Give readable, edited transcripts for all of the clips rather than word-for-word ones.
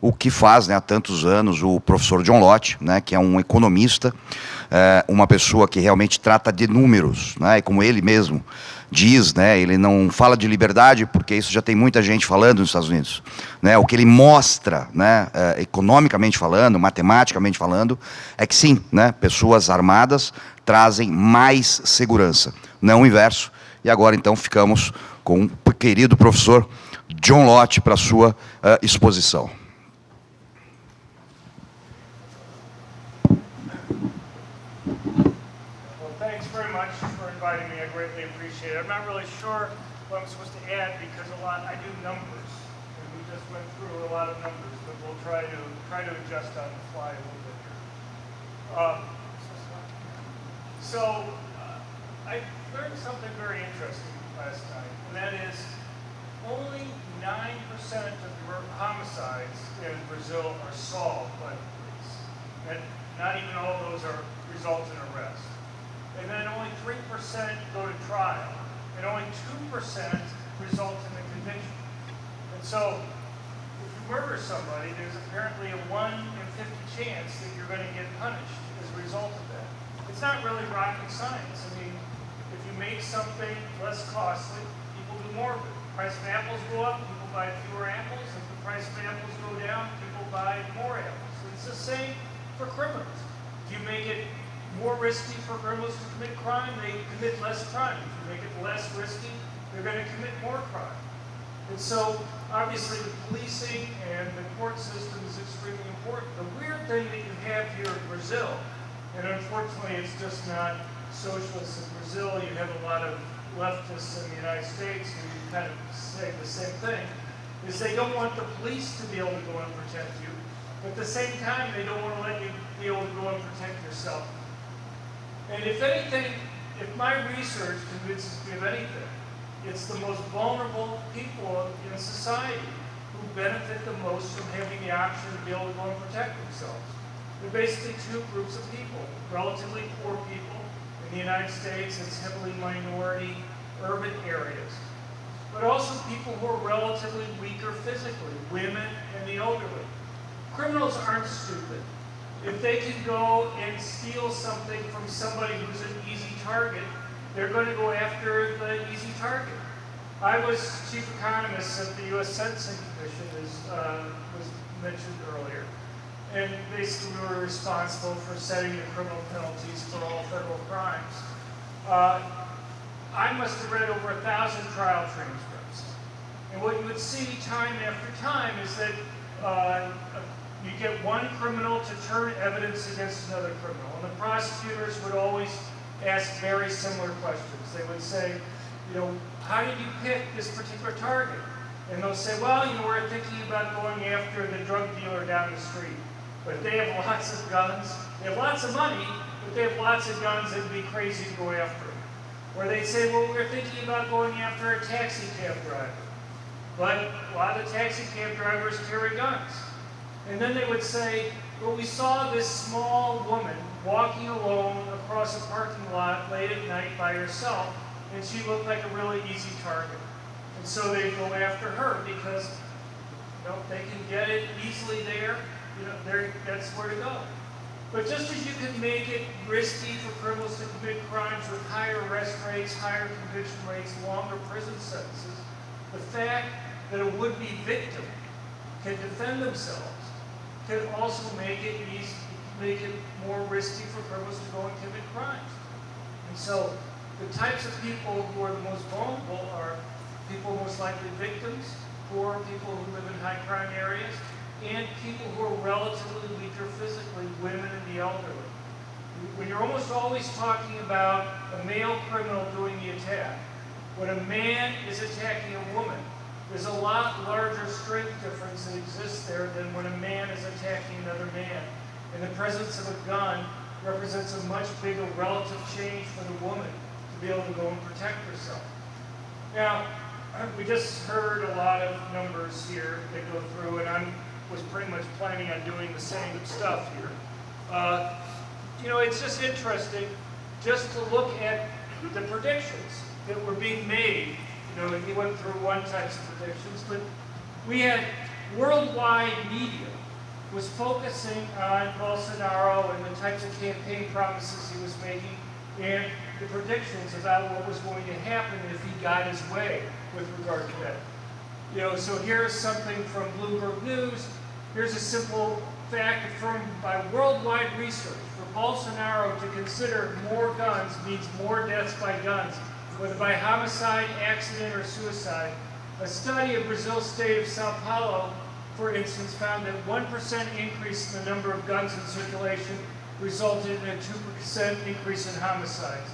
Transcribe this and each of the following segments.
o que faz, né, há tantos anos o professor John Lott, né, que é um economista, uma pessoa que realmente trata de números, né, e como ele mesmo diz, né, ele não fala de liberdade, porque isso já tem muita gente falando nos Estados Unidos, né, o que ele mostra, né, economicamente falando, matematicamente falando, é que sim, né, pessoas armadas trazem mais segurança, não o inverso. E agora então ficamos com o querido professor John Lott para a sua exposição. Thanks very much for inviting me. I greatly appreciate it. I'm not really sure what I'm supposed to add because I do numbers, and we just went through a lot of numbers, but we'll try to adjust on the fly a little bit here. I learned something very interesting last night, and that is only 9% of the homicides in Brazil are solved by the police, and not even all those result in arrest. And then only 3% go to trial, and only 2% result in the conviction. And so, if you murder somebody, there's apparently a 1 in 50 chance that you're going to get punished as a result of that. It's not really rocket science. I mean, if you make something less costly, people do more of it. The price of apples go up, people buy fewer apples. If the price of apples go down, people buy more apples. It's the same for criminals. If you make it more risky for criminals to commit crime, they commit less crime. If you make it less risky, they're going to commit more crime. And so, obviously, the policing and the court system is extremely important. The weird thing that you have here in Brazil, and unfortunately it's just not socialist in Brazil, you have a lot of leftists in the United States who kind of say the same thing, is they don't want the police to be able to go and protect you, but at the same time they don't want to let you be able to go and protect yourself. And if anything, if my research convinces me of anything, it's the most vulnerable people in society who benefit the most from having the option to be able to go and protect themselves. There are basically two groups of people: relatively poor people. In the United States, it's heavily minority urban areas. But also people who are relatively weaker physically, women and the elderly. Criminals aren't stupid. If they can go and steal something from somebody who's an easy target, they're going to go after the easy target. I was chief economist at the U.S. Sentencing Commission, as was mentioned earlier. And basically we were responsible for setting the criminal penalties for all federal crimes. I must have read over 1,000 trial transcripts. And what you would see time after time is that you get one criminal to turn evidence against another criminal. And the prosecutors would always ask very similar questions. They would say, you know, how did you pick this particular target? And they'll say, well, you know, we're thinking about going after the drug dealer down the street. But they have lots of guns, they have lots of money, but they have lots of guns, it'd be crazy to go after them. Or they'd say, well, we're thinking about going after a taxi cab driver. But a lot of taxi cab drivers carry guns. And then they would say, well, we saw this small woman walking alone across a parking lot late at night by herself, and she looked like a really easy target. And so they go after her because, you know, they can get it easily there. You know, that's where to go. But just as you can make it risky for criminals to commit crimes with higher arrest rates, higher conviction rates, longer prison sentences, the fact that a would-be victim can defend themselves can also make it more risky for criminals to go and commit crimes. And so the types of people who are the most vulnerable are people most likely victims, poor people who live in high crime areas, and people who are relatively weaker physically, women and the elderly. When you're almost always talking about a male criminal doing the attack, when a man is attacking a woman, there's a lot larger strength difference that exists there than when a man is attacking another man. And the presence of a gun represents a much bigger relative change for the woman to be able to go and protect herself. Now, we just heard a lot of numbers here that go through, and I was pretty much planning on doing the same stuff here. You know, it's just interesting just to look at the predictions that were being made. You know, he went through one type of predictions, but we had worldwide media was focusing on Bolsonaro and the types of campaign promises he was making and the predictions about what was going to happen if he got his way with regard to that. You know, so here's something from Bloomberg News. Here's a simple fact affirmed by worldwide research. For Bolsonaro to consider more guns means more deaths by guns, whether by homicide, accident, or suicide. A study of Brazil's state of Sao Paulo, for instance, found that 1% increase in the number of guns in circulation resulted in a 2% increase in homicides.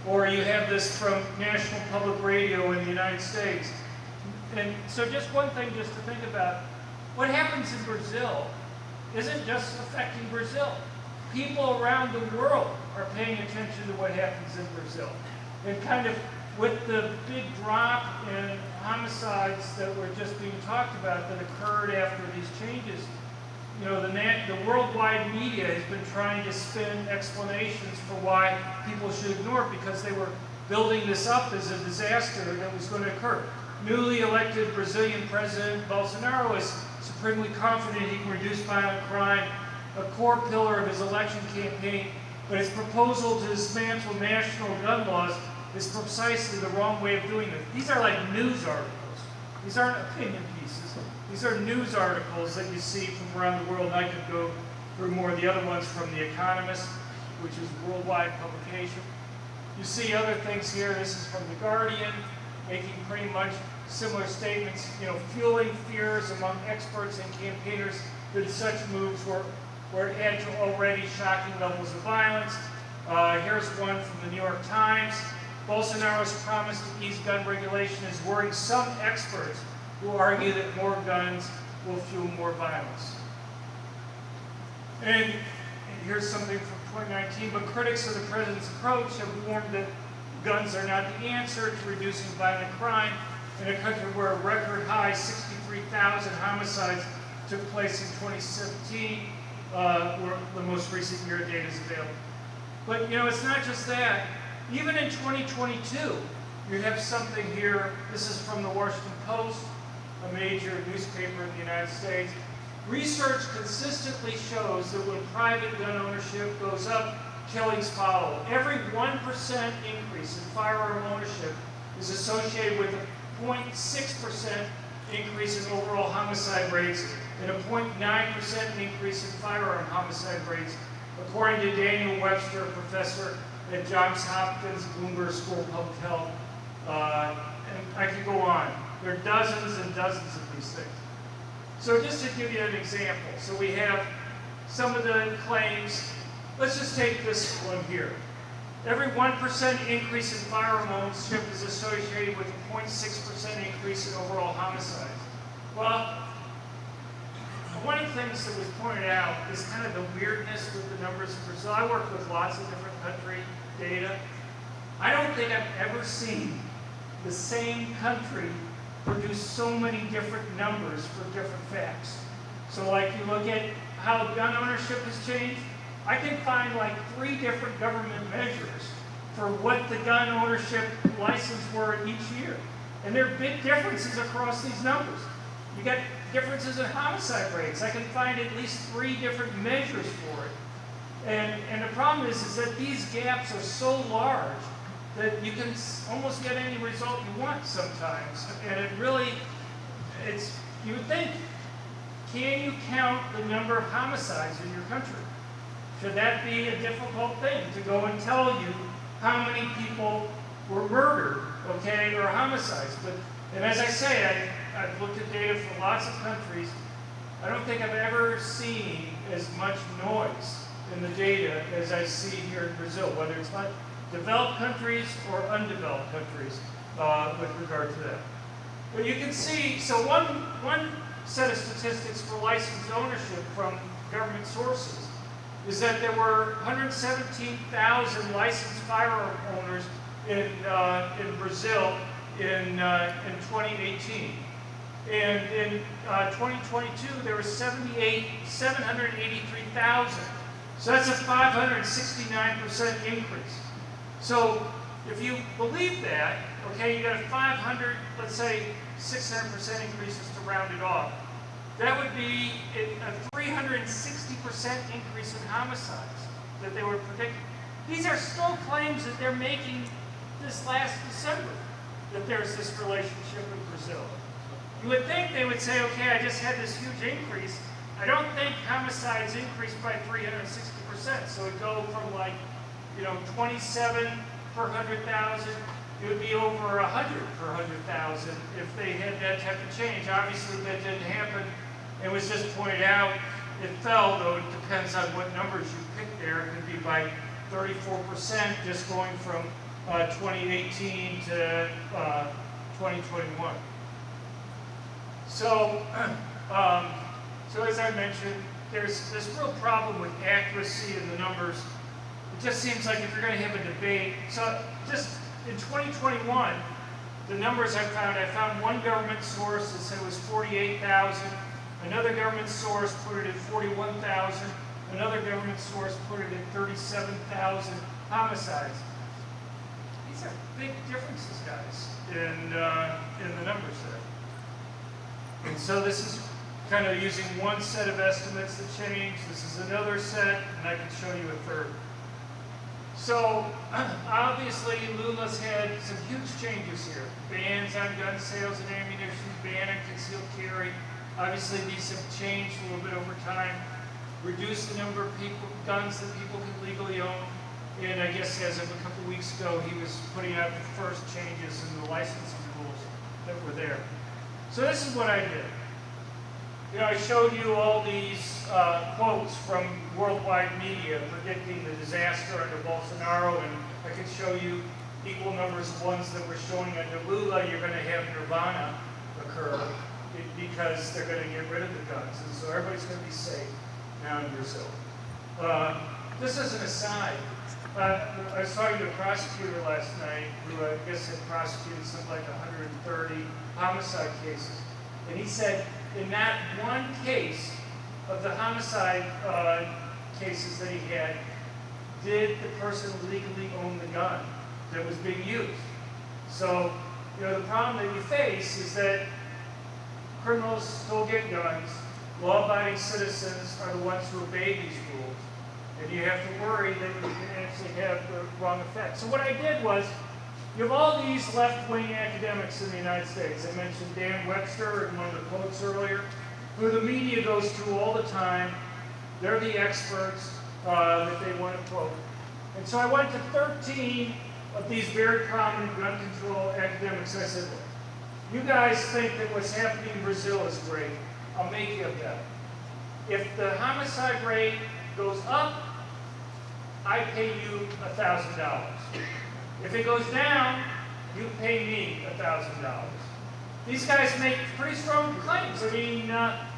Or you have this from National Public Radio in the United States. And so just one thing just to think about, what happens in Brazil isn't just affecting Brazil. People around the world are paying attention to what happens in Brazil. And kind of with the big drop in homicides that were just being talked about that occurred after these changes, you know, the worldwide media has been trying to spin explanations for why people should ignore it because they were building this up as a disaster that was going to occur. Newly elected Brazilian President Bolsonaro is supremely confident he can reduce violent crime, a core pillar of his election campaign, but his proposal to dismantle national gun laws is precisely the wrong way of doing it. These are like news articles. These aren't opinion pieces. These are news articles that you see from around the world. And I could go through more of the other ones from The Economist, which is a worldwide publication. You see other things here. This is from The Guardian, making pretty much similar statements, you know, fueling fears among experts and campaigners that such moves were add to already shocking levels of violence. Here's one from the New York Times. Bolsonaro's promise to ease gun regulation is worrying some experts who argue that more guns will fuel more violence. And here's something from 2019, but critics of the president's approach have warned that guns are not the answer to reducing violent crime in a country where a record high 63,000 homicides took place in 2017, where the most recent year data is available. But you know, it's not just that. Even in 2022, you have something here. This is from the Washington Post, a major newspaper in the United States. Research consistently shows that when private gun ownership goes up, killings follow. Every 1% increase in firearm ownership is associated with a 0.6% increase in overall homicide rates and a 0.9% increase in firearm homicide rates, according to Daniel Webster, a professor at Johns Hopkins Bloomberg School of Public Health. And I could go on. There are dozens and dozens of these things. So just to give you an example, so we have some of the claims. Let's just take this one here. Every 1% increase in firearm ownership is associated with a 0.6% increase in overall homicides. Well, one of the things that was pointed out is kind of the weirdness with the numbers in Brazil. I work with lots of different country data. I don't think I've ever seen the same country produce so many different numbers for different facts. So like you look at how gun ownership has changed, I can find like 3 different government measures for what the gun ownership license were each year. And there are big differences across these numbers. You got differences in homicide rates. I can find at least 3 different measures for it. And the problem is that these gaps are so large that you can almost get any result you want sometimes. And it really, you would think, can you count the number of homicides in your country? Should that be a difficult thing to go and tell you how many people were murdered, okay, or homicides? And as I say, I've looked at data for lots of countries. I don't think I've ever seen as much noise in the data as I see here in Brazil, whether it's not developed countries or undeveloped countries with regard to that. But you can see, so one set of statistics for licensed ownership from government sources is that there were 117,000 licensed firearm owners in Brazil in 2018. And in 2022, there were 783,000. So that's a 569% increase. So if you believe that, okay, you got a 500, let's say 600% increases to round it off. that would be a 360% increase in homicides that they were predicting. These are still claims that they're making this last December, that there's this relationship with Brazil. You would think they would say, okay, I just had this huge increase. I don't think homicides increased by 360%. So it would go from like, 27 per 100,000. It would be over 100 per 100,000 if they had that type of change. Obviously, that didn't happen. It was just pointed out. It fell, though it depends on what numbers you pick there. It could be by 34% just going from 2018 to 2021. So, so as I mentioned, there's this real problem with accuracy in the numbers. It just seems like if you're going to have a debate, so just in 2021, the numbers I found one government source that said it was 48,000, another government source put it at 41,000, another government source put it at 37,000 homicides. These are big differences, guys, in the numbers there. And so this is kind of using one set of estimates that change. This is another set, and I can show you a third. So obviously Lula's had some huge changes here. Bans on gun sales and ammunition, ban on concealed carry. Obviously these have changed a little bit over time. Reduced the number of guns that people can legally own. And I guess as of a couple weeks ago, he was putting out the first changes in the licensing rules that were there. So this is what I did. I showed you all these quotes from worldwide media predicting the disaster under Bolsonaro, and I could show you equal numbers of ones that were showing under Lula you're going to have nirvana occur because they're going to get rid of the guns, and so everybody's going to be safe now in Brazil. This is an aside. I was talking to a prosecutor last night who I guess had prosecuted something like 130 homicide cases, and he said, in that one case of the homicide cases that he had, did the person legally own the gun that was being used? So, the problem that you face is that criminals still get guns. Law-abiding citizens are the ones who obey these rules. And you have to worry that you can actually have the wrong effect. So what I did was, you have all these left-wing academics in the United States. I mentioned Dan Webster in one of the quotes earlier, who the media goes to all the time. They're the experts that they want to quote. And so I went to 13 of these very prominent gun control academics. I said, look, you guys think that what's happening in Brazil is great. I'll make you a bet. If the homicide rate goes up, I pay you $1,000. If it goes down, you pay me $1,000. These guys make pretty strong claims. I mean,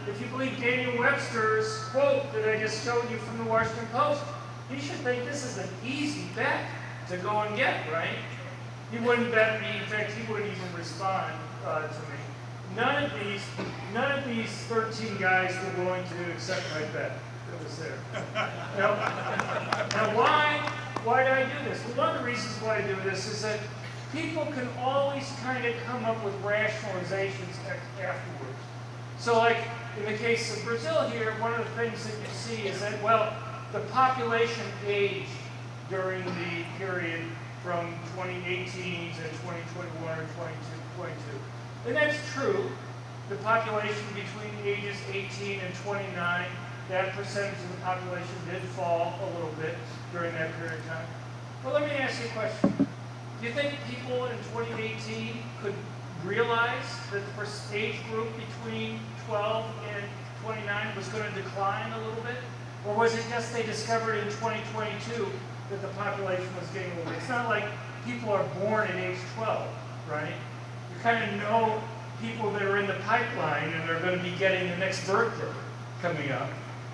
if you believe Daniel Webster's quote that I just showed you from the Washington Post, he should think this is an easy bet to go and get, right? He wouldn't bet me. In fact, he wouldn't even respond to me. None of these 13 guys were willing to accept my bet that was there. Now why do I do this? Well, one of the reasons why I do this is that people can always kind of come up with rationalizations afterwards. So like in the case of Brazil here, one of the things that you see is that, well, the population aged during the period from 2018 to 2021 or 2022. And that's true. The population between ages 18 and 29, that percentage of the population did fall a little bit during that period of time. Well, let me ask you a question. Do you think people in 2018 could realize that the age group between 12 and 29 was going to decline a little bit? Or was it just they discovered in 2022 that the population was getting older? It's not like people are born at age 12, right? You kind of know people that are in the pipeline and are going to be getting the next birthday coming up.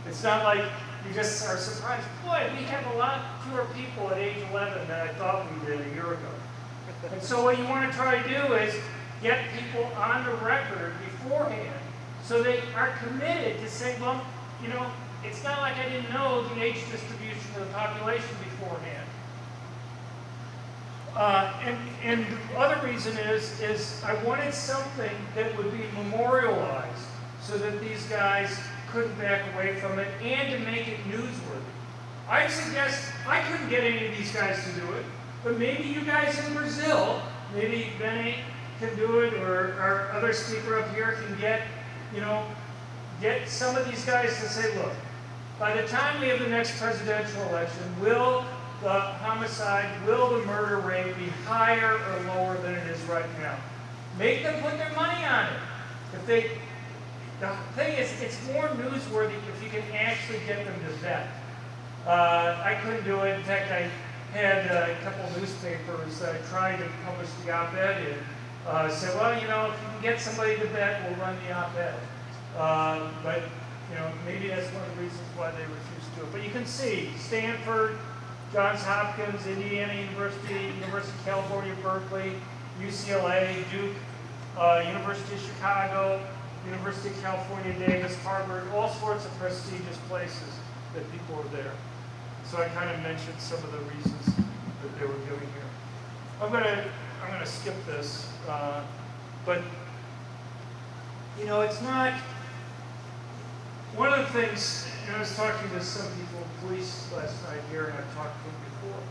It's not like you just are surprised, boy, we have a lot fewer people at age 11 than I thought we did a year ago. And so what you want to try to do is get people on the record beforehand so they are committed to say, well, it's not like I didn't know the age distribution of the population beforehand. And the other reason is I wanted something that would be memorialized so that these guys couldn't back away from it, and to make it newsworthy. I suggest, I couldn't get any of these guys to do it, but maybe you guys in Brazil, maybe Benny can do it, or our other speaker up here can get, get some of these guys to say, look, by the time we have the next presidential election, will the homicide, will the murder rate be higher or lower than it is right now? Make them put their money on it. The thing is, it's more newsworthy if you can actually get them to bet. I couldn't do it. In fact, I had a couple of newspapers that I tried to publish the op-ed in. Said, well, if you can get somebody to bet, we'll run the op-ed. But maybe that's one of the reasons why they refused to do it. But you can see Stanford, Johns Hopkins, Indiana University, University of California, Berkeley, UCLA, Duke, University of Chicago, University of California, Davis, Harvard, all sorts of prestigious places that people were there. So I kind of mentioned some of the reasons that they were giving here. I'm gonna skip this, but it's not. One of the things, I was talking to some people in police last night here, and I've talked to them before.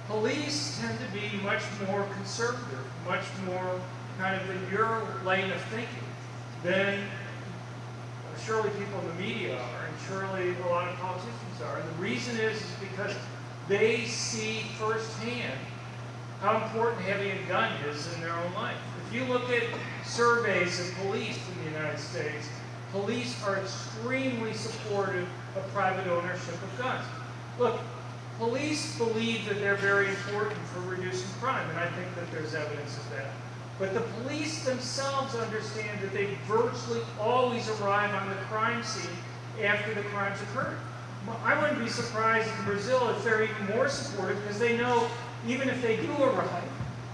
Police tend to be much more conservative, much more kind of in your lane of thinking than surely people in the media are, and surely a lot of politicians are. And the reason is because they see firsthand how important having a gun is in their own life. If you look at surveys of police in the United States, police are extremely supportive of private ownership of guns. Look, police believe that they're very important for reducing crime, and I think that there's evidence of that. But the police themselves understand that they virtually always arrive on the crime scene after the crime's occurred. I wouldn't be surprised in Brazil if they're even more supportive, because they know even if they do arrive,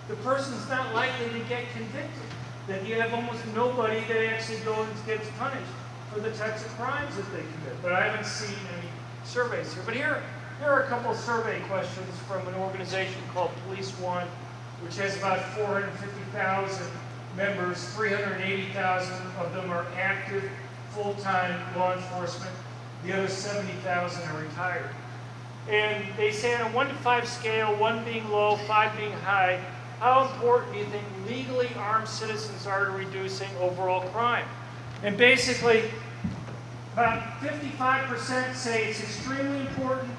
the person's not likely to get convicted. That you have almost nobody that actually goes and gets punished for the types of crimes that they commit. But I haven't seen any surveys here. But here are a couple of survey questions from an organization called Police One, which has about 450,000 members. 380,000 of them are active, full-time law enforcement. The other 70,000 are retired. And they say on a 1 to 5 scale, 1 being low, 5 being high, how important do you think legally armed citizens are to reducing overall crime? And basically, about 55% say it's extremely important,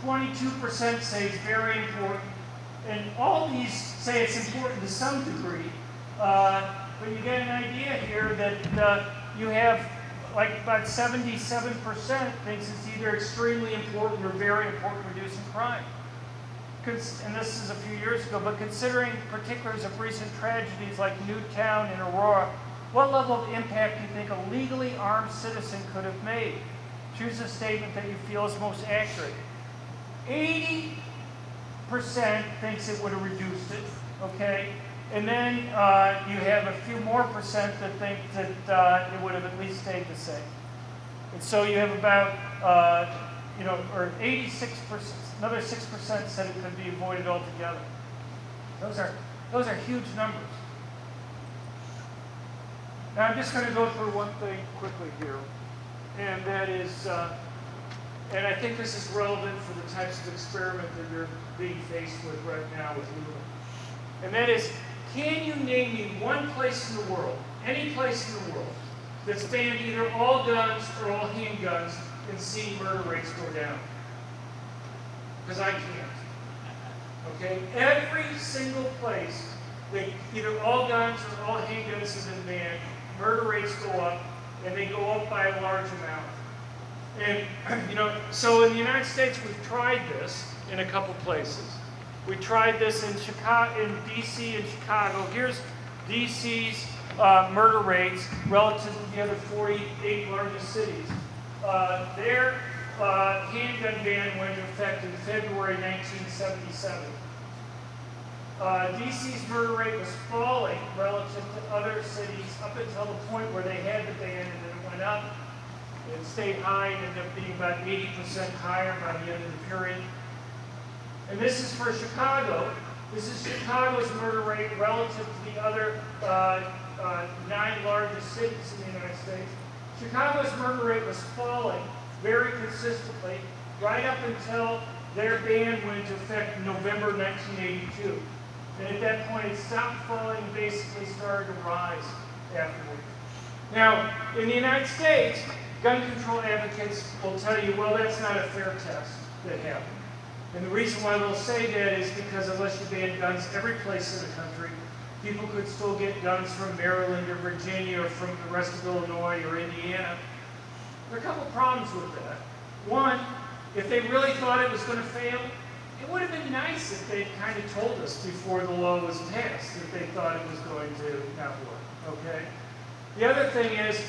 22% say it's very important, and all these say it's important to some degree, but you get an idea here that you have like about 77% thinks it's either extremely important or very important reducing crime. And this is a few years ago, but considering particulars of recent tragedies like Newtown and Aurora, what level of impact do you think a legally armed citizen could have made? Choose a statement that you feel is most accurate. 80% thinks it would have reduced it, okay? And then you have a few more percent that think that it would have at least stayed the same. And so you have about, or 86%, another 6% said it could be avoided altogether. Those are huge numbers. Now I'm just going to go through one thing quickly here, and that is, and I think this is relevant for the types of experiment that you're being faced with right now with Lula. And that is, can you name me one place in the world, any place in the world, that's banned either all guns or all handguns and see murder rates go down? Because I can't. Okay? Every single place that either all guns or all handguns have been banned, murder rates go up, and they go up by a large amount. And, so in the United States, we've tried this in a couple places. We tried this in Chicago, in D.C. and Chicago. Here's D.C.'s murder rates relative to the other 48 largest cities. Their handgun ban went into effect in February 1977. D.C.'s murder rate was falling relative to other cities up until the point where they had the ban, and then it went up. It stayed high and ended up being about 80% higher by the end of the period. And this is for Chicago. This is Chicago's murder rate relative to the other 9 largest cities in the United States. Chicago's murder rate was falling very consistently right up until their ban went into effect in November 1982. And at that point, it stopped falling and basically started to rise afterwards. Now, in the United States, gun control advocates will tell you, well, that's not a fair test that happened. And the reason why they'll say that is because unless you ban guns every place in the country, people could still get guns from Maryland or Virginia or from the rest of Illinois or Indiana. There are a couple problems with that. One, if they really thought it was going to fail, it would have been nice if they'd kind of told us before the law was passed that they thought it was going to not work, okay? The other thing is,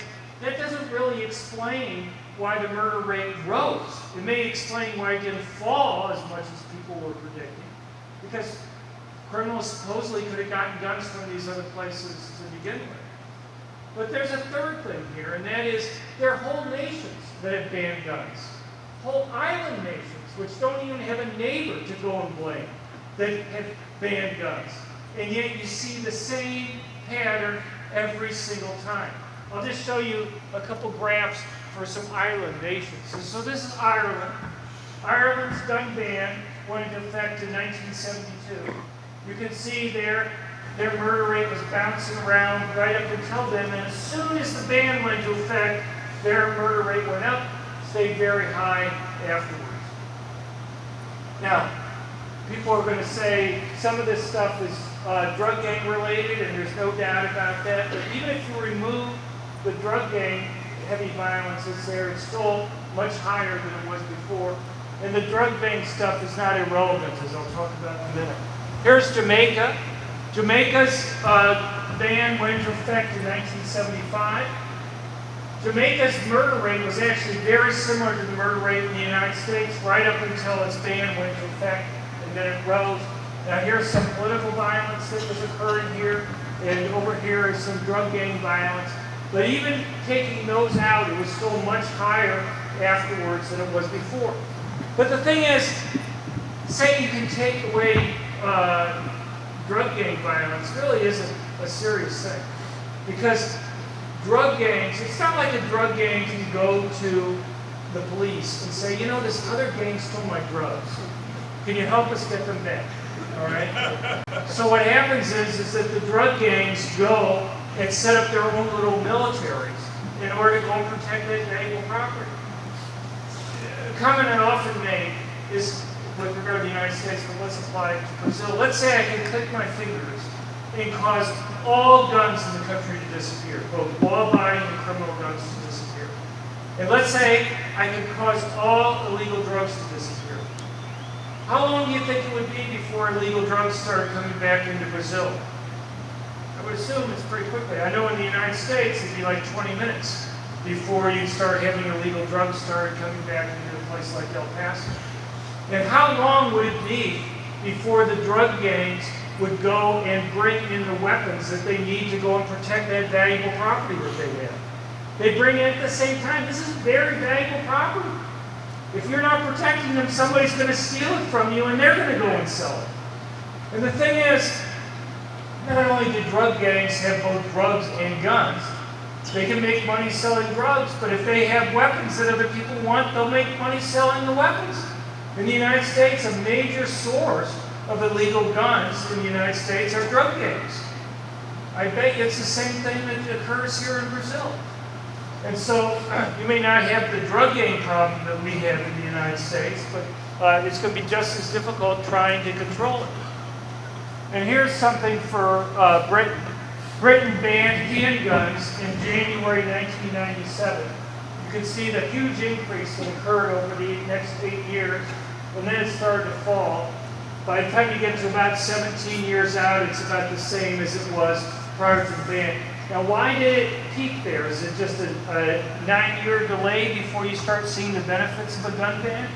that doesn't really explain why the murder rate rose. It may explain why it didn't fall as much as people were predicting, because criminals supposedly could have gotten guns from these other places to begin with. But there's a third thing here, and that is there are whole nations that have banned guns. Whole island nations, which don't even have a neighbor to go and blame, that have banned guns. And yet you see the same pattern every single time. I'll just show you a couple graphs for some island nations. So this is Ireland. Ireland's gun ban went into effect in 1972. You can see their murder rate was bouncing around right up until then, and as soon as the ban went into effect, their murder rate went up, stayed very high afterwards. Now, people are going to say some of this stuff is drug gang related, and there's no doubt about that, but even if you remove the drug gang heavy violence that's there, it's still much higher than it was before, and the drug gang stuff is not irrelevant, as I'll talk about in a minute. Here's Jamaica. Jamaica's ban went into effect in 1975. Jamaica's murder rate was actually very similar to the murder rate in the United States right up until its ban went into effect, and then it rose. Now here's some political violence that was occurring here, and over here is some drug gang violence. But even taking those out, it was still much higher afterwards than it was before. But the thing is, saying you can take away drug gang violence really isn't a serious thing. Because drug gangs, it's not like a drug gang can go to the police and say, you know, this other gang stole my drugs. Can you help us get them back? All right? So what happens is that the drug gangs go and set up their own little militaries in order to go and protect that valuable property. A comment I often make is, with regard to the United States, but let's apply it to Brazil. Let's say I can click my fingers and cause all guns in the country to disappear, both law-abiding and criminal guns to disappear. And let's say I can cause all illegal drugs to disappear. How long do you think it would be before illegal drugs started coming back into Brazil? I would assume it's pretty quickly. I know in the United States it'd be like 20 minutes before you start having illegal drugs started coming back into a place like El Paso. And how long would it be before the drug gangs would go and bring in the weapons that they need to go and protect that valuable property that they have? They bring it at the same time. This is very valuable property. If you're not protecting them, somebody's going to steal it from you and they're going to go and sell it. And the thing is, not only do drug gangs have both drugs and guns, they can make money selling drugs, but if they have weapons that other people want, they'll make money selling the weapons. In the United States, a major source of illegal guns in the United States are drug gangs. I bet you it's the same thing that occurs here in Brazil. And so you may not have the drug gang problem that we have in the United States, but it's going to be just as difficult trying to control it. And here's something for Britain. Britain banned handguns in January 1997. You can see the huge increase that occurred over the next 8 years, and then it started to fall. By the time you get to about 17 years out, it's about the same as it was prior to the ban. Now, why did it peak there? Is it just a 9-year delay before you start seeing the benefits of a gun ban?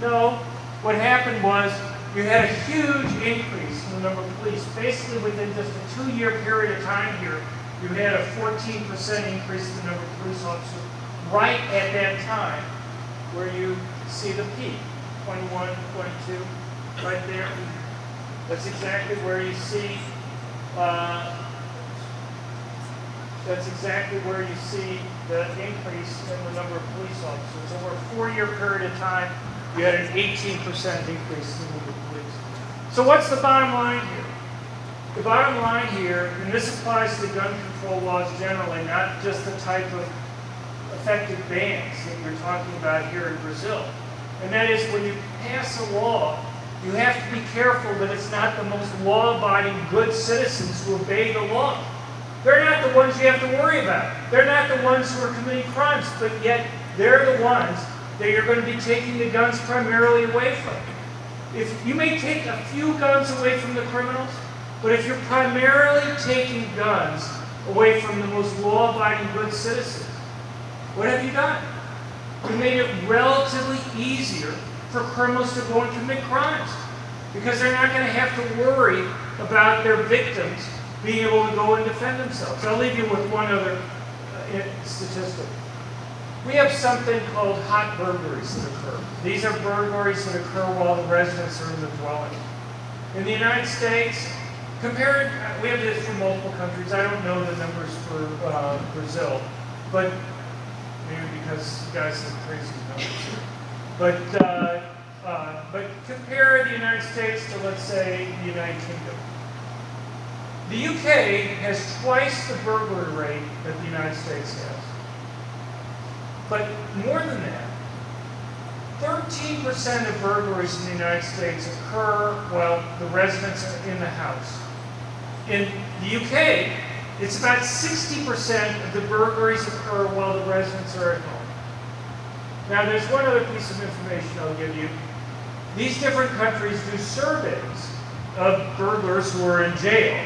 No. What happened was you had a huge increase in the number of police. Basically, within just a 2-year period of time here, you had a 14% increase in the number of police officers right at that time where you see the peak, 21, 22, right there. That's exactly where you see that's exactly where you see the increase in the number of police officers. Over a 4-year period of time, you had an 18% increase in the number of police. So what's the bottom line here? The bottom line here, and this applies to gun control laws generally, not just the type of effective bans that you're talking about here in Brazil. And that is when you pass a law, you have to be careful that it's not the most law-abiding good citizens who obey the law. They're not the ones you have to worry about. They're not the ones who are committing crimes, but yet they're the ones that you're going to be taking the guns primarily away from. If you may take a few guns away from the criminals, but if you're primarily taking guns away from the most law-abiding good citizens, what have you done? You made it relatively easier for criminals to go and commit crimes because they're not going to have to worry about their victims being able to go and defend themselves. I'll leave you with one other statistic. We have something called hot burglaries that occur. These are burglaries that occur while the residents are in the dwelling. In the United States, compared, we have this for multiple countries. I don't know the numbers for Brazil, but maybe because you guys have crazy numbers here. But compare the United States to, let's say, the United Kingdom. The UK has twice the burglary rate that the United States has. But more than that, 13% of burglaries in the United States occur while the residents are in the house. In the UK, it's about 60% of the burglaries occur while the residents are at home. Now, there's one other piece of information I'll give you. These different countries do surveys of burglars who are in jail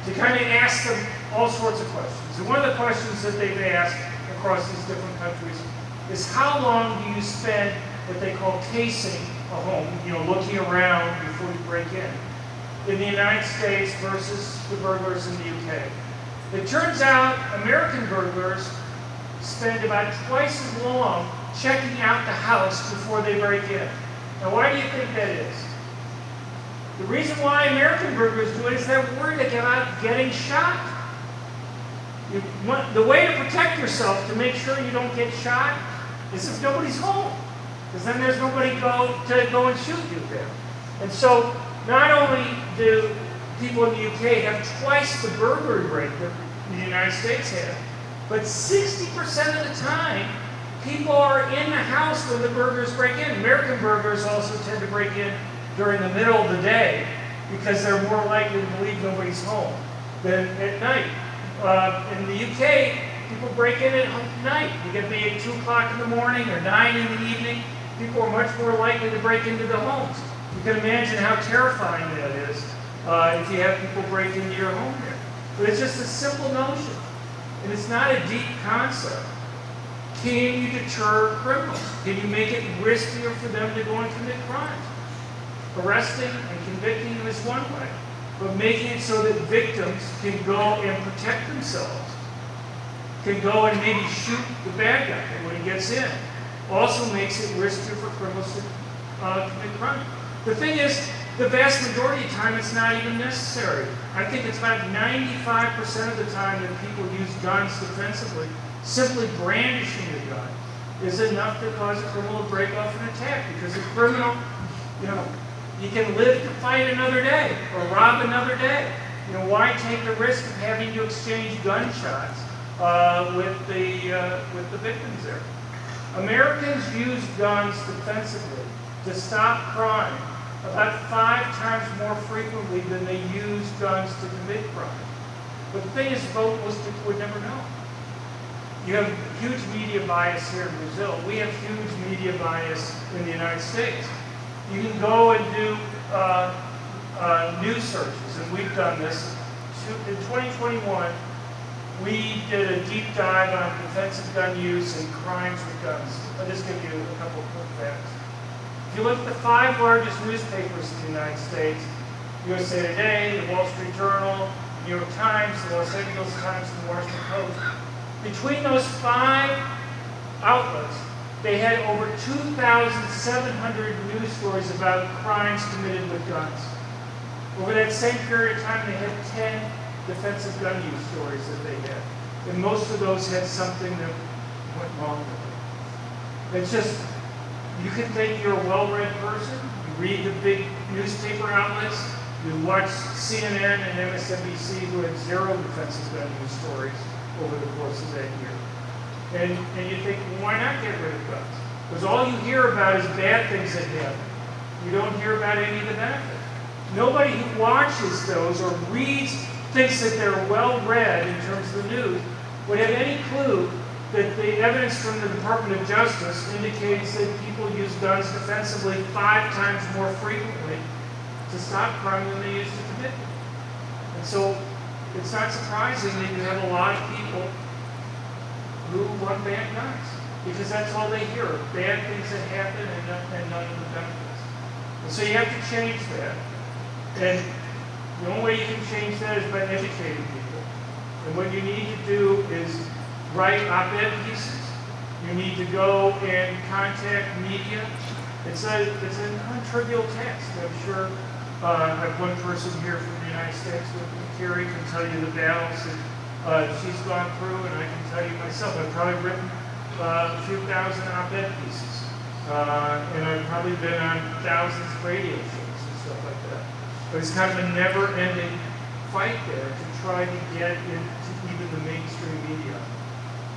to kind of ask them all sorts of questions. And one of the questions that they've asked across these different countries is how long do you spend what they call casing a home, looking around before you break in the United States versus the burglars in the UK. It turns out American burglars spend about twice as long checking out the house before they break in. Now, why do you think that is? The reason why American burglars do it is they're worried about getting shot. The way to protect yourself, to make sure you don't get shot, is if nobody's home. Because then there's nobody to go and shoot you there. And so, not only do people in the UK have twice the burglary rate that the United States has, but 60% of the time, people are in the house when the burglars break in. American burglars also tend to break in during the middle of the day because they're more likely to believe nobody's home than at night. In the UK, people break in at night. You get maybe at 2 o'clock in the morning or 9 in the evening. People are much more likely to break into the homes. You can imagine how terrifying that is if you have people break into your home there. But it's just a simple notion, and it's not a deep concept. Can you deter criminals? Can you make it riskier for them to go and commit crimes? Arresting and convicting them is one way, but making it so that victims can go and protect themselves, can go and maybe shoot the bad guy when he gets in, also makes it riskier for criminals to commit crime. The thing is, the vast majority of the time, it's not even necessary. I think it's about 95% of the time that people use guns defensively. Simply brandishing a gun is enough to cause a criminal to break off an attack, because a criminal, he can live to fight another day or rob another day. Why take the risk of having to exchange gunshots with the victims there? Americans use guns defensively to stop crime about 5 times more frequently than they use guns to commit crime. But the thing is, most people would never know. You have huge media bias here in Brazil. We have huge media bias in the United States. You can go and do news searches, and we've done this. In 2021, we did a deep dive on defensive gun use and crimes with guns. I'll just give you a couple of quick facts. If you look at the 5 largest newspapers in the United States, USA Today, the Wall Street Journal, the New York Times, the Los Angeles Times, and the Washington Post, between those 5 outlets, they had over 2,700 news stories about crimes committed with guns. Over that same period of time, they had 10 defensive gun use stories that they had. and most of those had something that went wrong with it. It's just, you can think you're a well-read person, you read the big newspaper outlets, you watch CNN and MSNBC, who had zero defensive gun news stories over the course of that year. And you think, well, why not get rid of guns? Because all you hear about is bad things that happen. You don't hear about any of the benefits. Nobody who watches those or reads, thinks that they're well-read in terms of the news, would have any clue that the evidence from the Department of Justice indicates that people use guns defensively 5 times more frequently to stop crime than they used to commit them. And so it's not surprising that you have a lot of people who want bad guns, because that's all they hear, bad things that happen and none of the benefits. And so you have to change that. And the only way you can change that is by educating people. And what you need to do is write op-ed pieces. You need to go and contact media. It's a non-trivial task. I'm sure I have one person here from the United States, Carrie, can tell you the battles that she's gone through, and I can tell you myself. I've probably written a few thousand op-ed pieces, and I've probably been on thousands of radio shows and stuff like that. But it's kind of a never-ending fight there to try to get into even the mainstream media.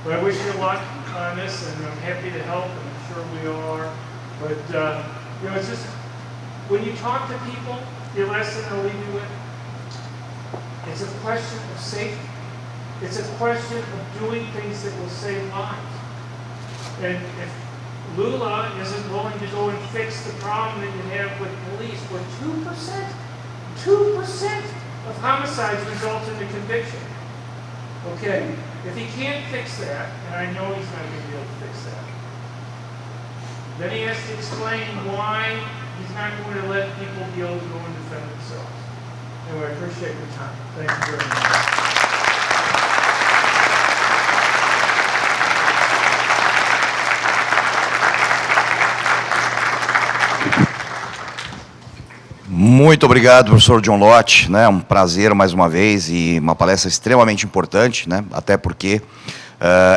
But I wish you luck on this, and I'm happy to help, and I'm sure we all are. But you know, it's just when you talk to people, the last thing I'll leave you with, it's a question of safety. It's a question of doing things that will save lives. And if Lula isn't willing to go and fix the problem that you have with police, where 2% of homicides result in a conviction. Okay, if he can't fix that, and I know he's not going to be able to fix that, then he has to explain why he's not going to let people be able to go and defend themselves. Anyway, I appreciate your time. Thank you very much. Muito obrigado, professor John Lott, né? Um prazer mais uma vez e uma palestra extremamente importante, né? Até porque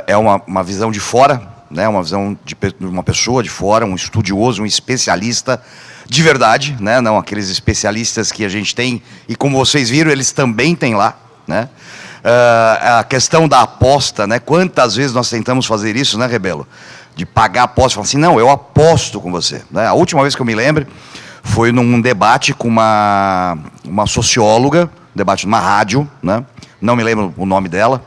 é uma visão de fora, né? Uma visão de uma pessoa de fora, um estudioso, um especialista de verdade, né? Não aqueles especialistas que a gente tem, e como vocês viram, eles também têm lá, né? A questão da aposta, né? Quantas vezes nós tentamos fazer isso, né, Rebelo? De pagar a aposta, falar assim, não, eu aposto com você, né? A última vez que eu me lembro foi num debate com uma socióloga, debate numa rádio, né? Não me lembro o nome dela.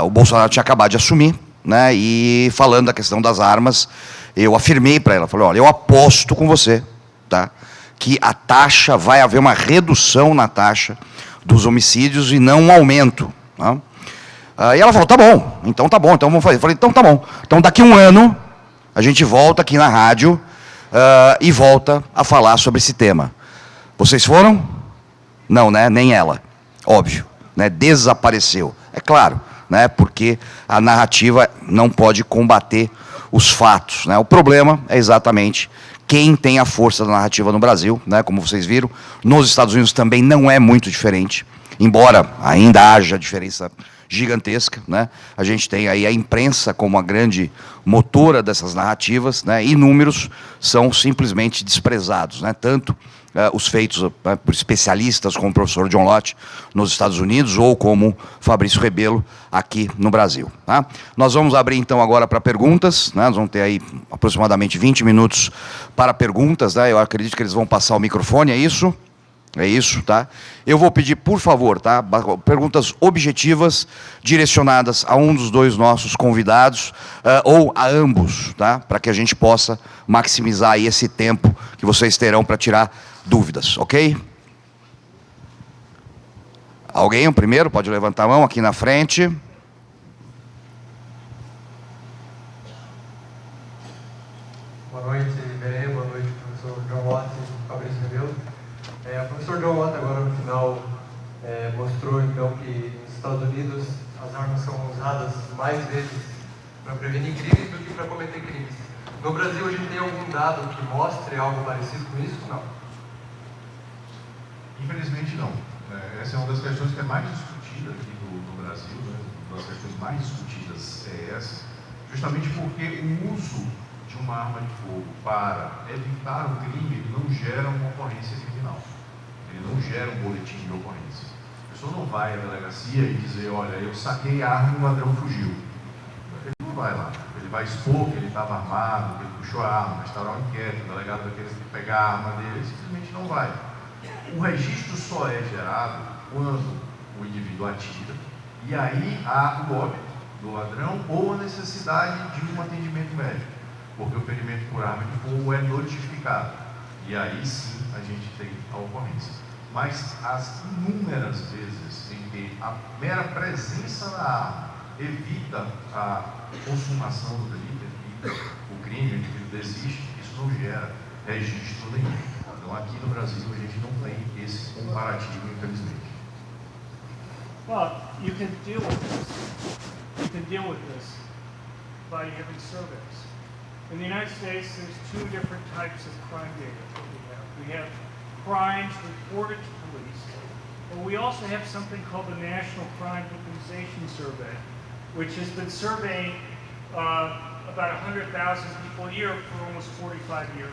O Bolsonaro tinha acabado de assumir, né? E falando da questão das armas, eu afirmei para ela, falei, olha, eu aposto com você, tá? Que a taxa, vai haver uma redução na taxa dos homicídios e não um aumento. Tá? E ela falou, tá bom, então vamos fazer. Eu falei, então tá bom. Então daqui a um ano, a gente volta aqui na rádio e volta a falar sobre esse tema. Vocês foram? Não, né? Nem ela. Óbvio. Né? Desapareceu. É claro, né? Porque a narrativa não pode combater os fatos. Né? O problema é exatamente quem tem a força da narrativa no Brasil. Né? Como vocês viram, nos Estados Unidos também não é muito diferente, embora ainda haja diferença gigantesca, né? A gente tem aí a imprensa como a grande motora dessas narrativas, né? E números são simplesmente desprezados, né? Tanto os feitos por especialistas como o professor John Lott nos Estados Unidos ou como Fabrício Rebelo aqui no Brasil. Tá? Nós vamos abrir então agora para perguntas, né? Nós vamos ter aí aproximadamente 20 minutos para perguntas, né? Eu acredito que eles vão passar o microfone, é isso? É isso, tá? Eu vou pedir, por favor, tá? Perguntas objetivas, direcionadas a um dos dois nossos convidados, ou a ambos, tá? Para que a gente possa maximizar aí esse tempo que vocês terão para tirar dúvidas, ok? Alguém, o primeiro, pode levantar a mão aqui na frente. Boa noite, Iberê. Boa noite, professor John Lott e Fabrício Rebelo. O professor John Lott agora no final mostrou então que nos Estados Unidos as armas são usadas mais vezes para prevenir crimes do que para cometer crimes. No Brasil a gente tem algum dado que mostre algo parecido com isso? Não. Infelizmente não. Essa é uma das questões que é mais discutida discutida aqui no Brasil, né? Uma das questões mais discutidas é essa, justamente porque o uso de uma arma de fogo para evitar o crime, ele não gera uma ocorrência criminal. Ele não gera um boletim de ocorrência. A pessoa não vai à delegacia e dizer, olha, eu saquei a arma e o ladrão fugiu. Ele não vai lá. Ele vai expor que ele estava armado, que ele puxou a arma, vai instaurar um inquérito, o delegado vai querer pegar a arma dele, ele simplesmente não vai. O registro só é gerado quando o indivíduo atira, e aí há o óbito do ladrão ou a necessidade de um atendimento médico, porque o ferimento por arma de fogo é notificado, e aí sim a gente tem a ocorrência. Mas as inúmeras vezes em que a mera presença da arma evita a consumação do delito, evita o crime, o indivíduo desiste, isso não gera registro nenhum. Então aqui no Brasil a gente não tem esse comparativo, infelizmente. Well, you can deal with this. You can deal with this by having surveys. In the United States, there's two different types of crime data that we have. We have crimes reported to police, but we also have something called the National Crime Victimization Survey, which has been surveying about 100,000 people a year for almost 45 years.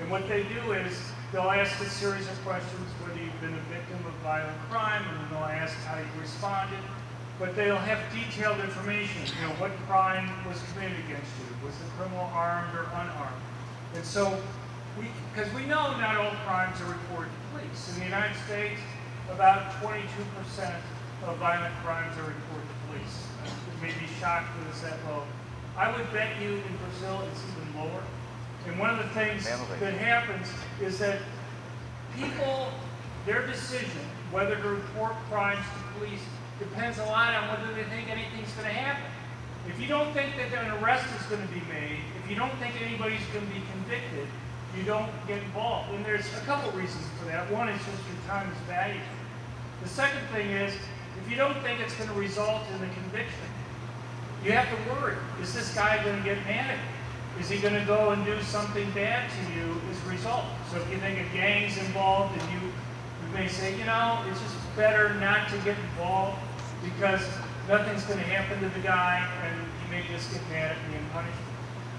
And what they do is they'll ask a series of questions, whether you've been a victim of violent crime, and then they'll ask how you responded. But they'll have detailed information, you know, what crime was committed against you? Was the criminal armed or unarmed? And so, because we know not all crimes are reported to police. In the United States, about 22% of violent crimes are reported to police. You may be shocked that it's that low. I would bet you in Brazil it's even lower. And one of the things that happens is that people, their decision whether to report crimes to police depends a lot on whether they think anything's going to happen. If you don't think that an arrest is going to be made, if you don't think anybody's going to be convicted, you don't get involved. And there's a couple reasons for that. One is just your time is valuable. The second thing is, if you don't think it's going to result in a conviction, you have to worry. Is this guy going to get mad at you? Is he going to go and do something bad to you as a result? So if you think a gang's involved and you may say, you know, it's just better not to get involved because nothing's going to happen to the guy and he may just get mad at me and punish me.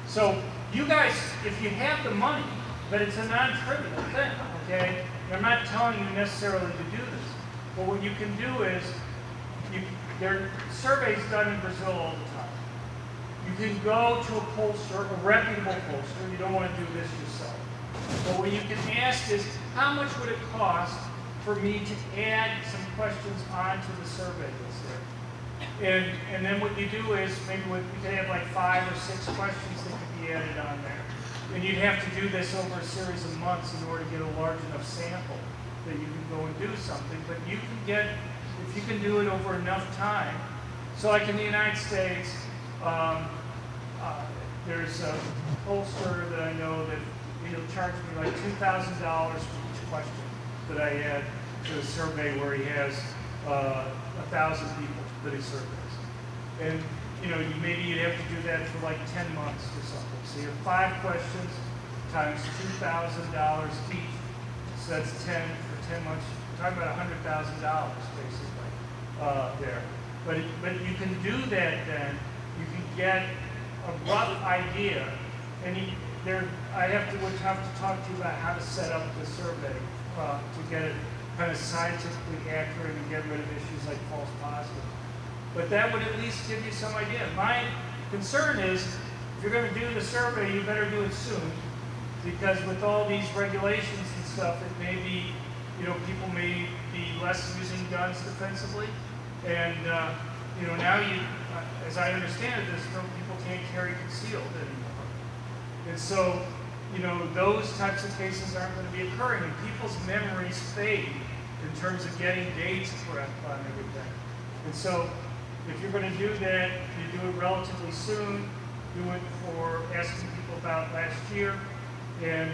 So you guys, if you have the money, but it's a non-trivial thing, okay? I'm not telling you necessarily to do this, but what you can do is, there are surveys done in Brazil all the time. You can go to a pollster, a reputable pollster, you don't want to do this yourself. But what you can ask is, how much would it cost for me to add some questions onto the survey that's there? And then what you do is, maybe we could have like 5 or 6 questions that could be added on there. And you'd have to do this over a series of months in order to get a large enough sample that you can go and do something. But you can get, if you can do it over enough time. So like in the United States, there's a pollster that I know that he'll charge me like $2,000 for each question that I add to a survey where he has 1,000 people that he surveys. And you know, maybe you'd have to do that for like 10 months or something. So you have 5 questions times $2,000 each. So that's 10 for 10 months. We're talking about $100,000 basically there. But you can do that then. You can get a rough idea. And I would have to talk to you about how to set up the survey to get it kind of scientifically accurate and get rid of issues like false positives. But that would at least give you some idea. My concern is, if you're going to do the survey, you better do it soon, because with all these regulations and stuff, it may be, you know, people may be less using guns defensively, and you know, now as I understand it, people can't carry concealed anymore, and so, you know, those types of cases aren't going to be occurring, and people's memories fade in terms of getting dates correct on everything, and so. If you're going to do that, you do it relatively soon. Do it for asking people about last year, and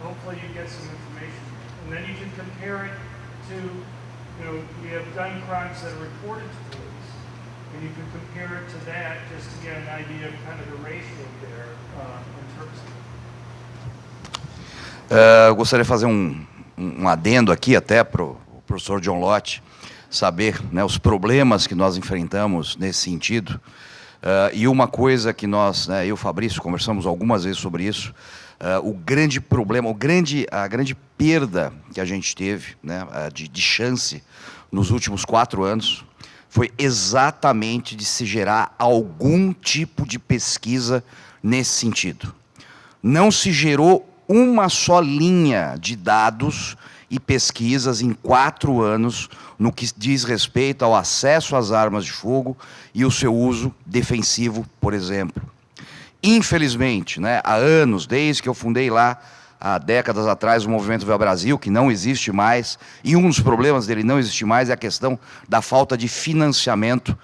hopefully you get some information. And then you can compare it to, you know, we have gun crimes that are reported to police, and you can compare it to that just to get an idea of kind of the ratio there in terms of. Gostaria de fazer um adendo aqui até para o professor John Lott. saber, né, os problemas que nós enfrentamos nesse sentido. E uma coisa que nós, né, eu e o Fabrício, conversamos algumas vezes sobre isso, o grande problema, a grande perda que a gente teve, né, de chance nos últimos 4 anos, foi exatamente de se gerar algum tipo de pesquisa nesse sentido. Não se gerou uma só linha de dados e pesquisas em 4 anos no que diz respeito ao acesso às armas de fogo e o seu uso defensivo, por exemplo. Infelizmente, né, há anos, desde que eu fundei lá, há décadas atrás, o Movimento Viva Brasil, que não existe mais, e um dos problemas dele não existir mais é a questão da falta de financiamento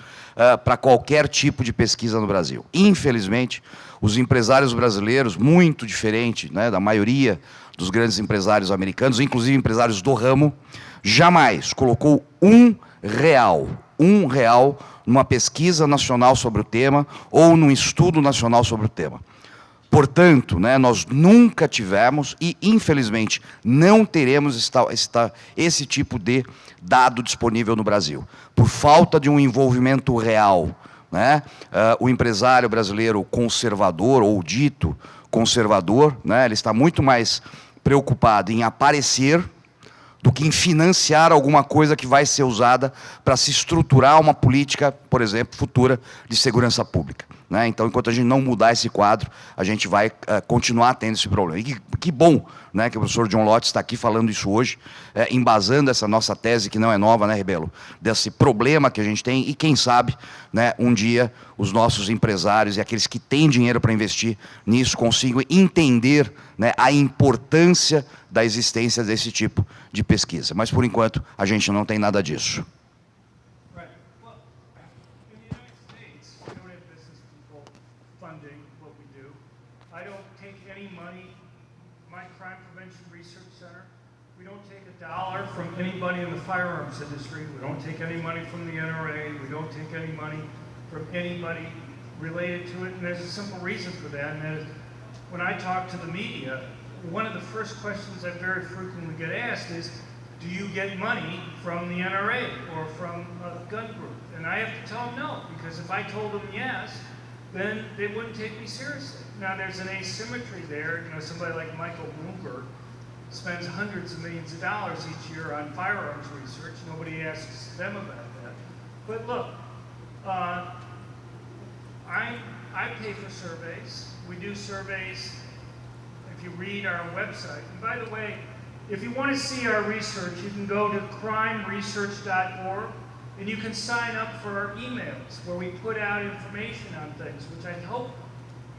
para qualquer tipo de pesquisa no Brasil. Infelizmente, os empresários brasileiros, muito diferente, né, da maioria dos grandes empresários americanos, inclusive empresários do ramo, jamais colocou R$ 1 numa pesquisa nacional sobre o tema ou num estudo nacional sobre o tema. Portanto, né, nós nunca tivemos e, infelizmente, não teremos esse tipo de dado disponível no Brasil, por falta de um envolvimento real, né? O empresário brasileiro conservador, ou dito conservador, né, ele está muito mais preocupado em aparecer do que em financiar alguma coisa que vai ser usada para se estruturar uma política, por exemplo, futura de segurança pública, né? Então, enquanto a gente não mudar esse quadro, a gente vai continuar tendo esse problema. E que bom, né, que o professor John Lott está aqui falando isso hoje, embasando essa nossa tese, que não é nova, né, Rebelo? Desse problema que a gente tem e, quem sabe, né, um dia os nossos empresários e aqueles que têm dinheiro para investir nisso consigam entender, né, a importância da existência desse tipo de pesquisa. Mas, por enquanto, a gente não tem nada disso. Right. Well, in the United States, we don't have business people funding what we do. I don't take any money. My Crime Prevention Research Center, we don't take $1 from anybody in the firearms industry. We don't take any money from the NRA. We don't take any money from anybody related to it. And there's a simple reason for that, and that is when I talk to the media, one of the first questions I very frequently get asked is, do you get money from the NRA or from a gun group? And I have to tell them no, because if I told them yes, then they wouldn't take me seriously. Now there's an asymmetry there. You know, somebody like Michael Bloomberg spends hundreds of millions of dollars each year on firearms research. Nobody asks them about that. But look, I pay for surveys. We do surveys. If you read our website, and by the way, if you want to see our research, you can go to crimeresearch.org and you can sign up for our emails where we put out information on things, which I hope